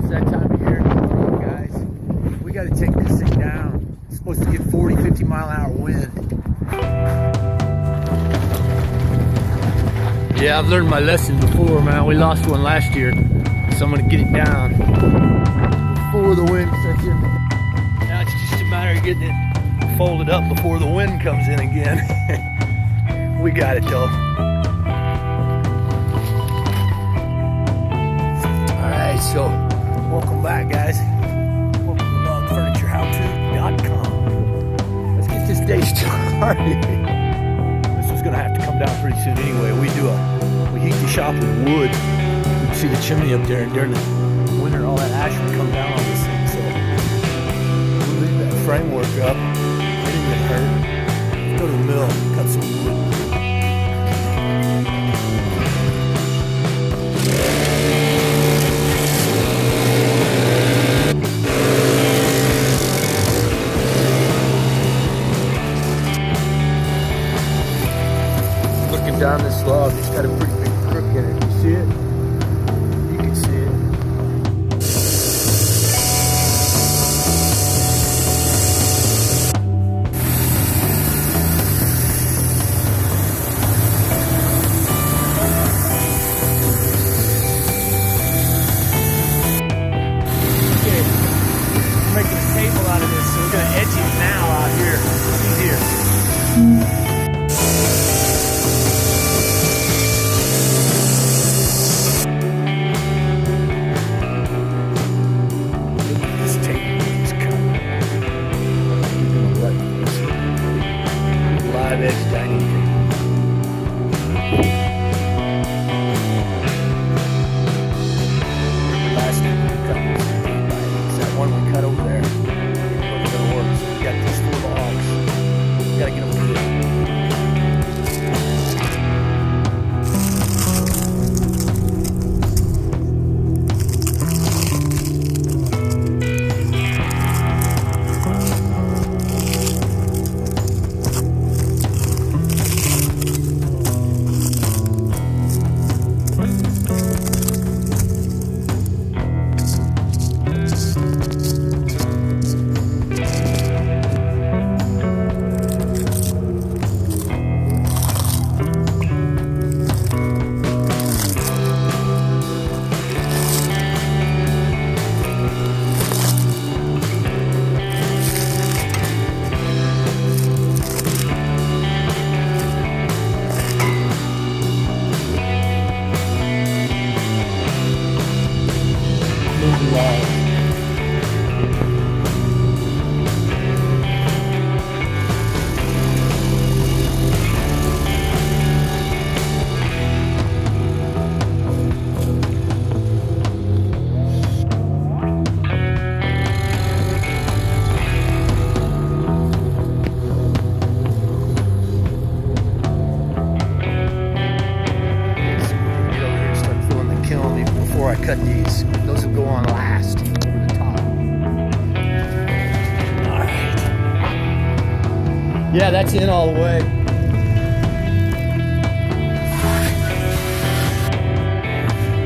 that time of year. Oh, guys, we got to take this thing down. It's supposed to get 40, 50 mile an hour wind. Yeah, I've learned my lesson before, man. We lost one last year, so I'm gonna get it down before the wind sets in. Now it's just a matter of getting it folded up before the wind comes in again. We got it though. Alright, so welcome back, guys. Welcome to logfurnitureHowTo.com. Let's get this day started. This is gonna have to come down pretty soon anyway. We heat the shop with wood. You can see the chimney up there, and during the winter all that ash would come down on this thing, so we'll leave that framework up. It didn't even hurt. Let's go to the mill, cut some wood. Down this log, it's got a pretty big crook in it. You see it? You can see it. Okay, we're making a table out of this, so we're gonna edge it now out here. See here. I cut these. Those will go on last over the top. Alright. Yeah, that's in all the way.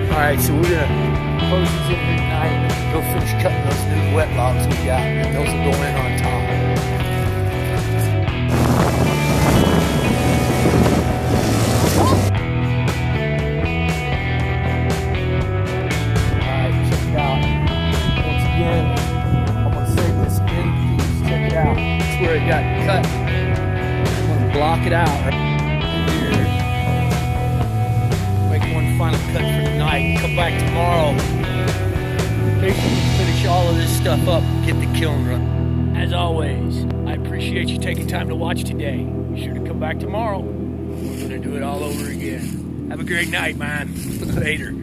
Alright, so we're gonna close these in tonight and go finish cutting those new wet logs we got, and those will go in on top. Where it got cut. I'm going to block it out right here. Make one final cut for tonight. Come back tomorrow. Basically finish all of this stuff up and get the kiln running. As always, I appreciate you taking time to watch today. Be sure to come back tomorrow. We're going to do it all over again. Have a great night, man. Later.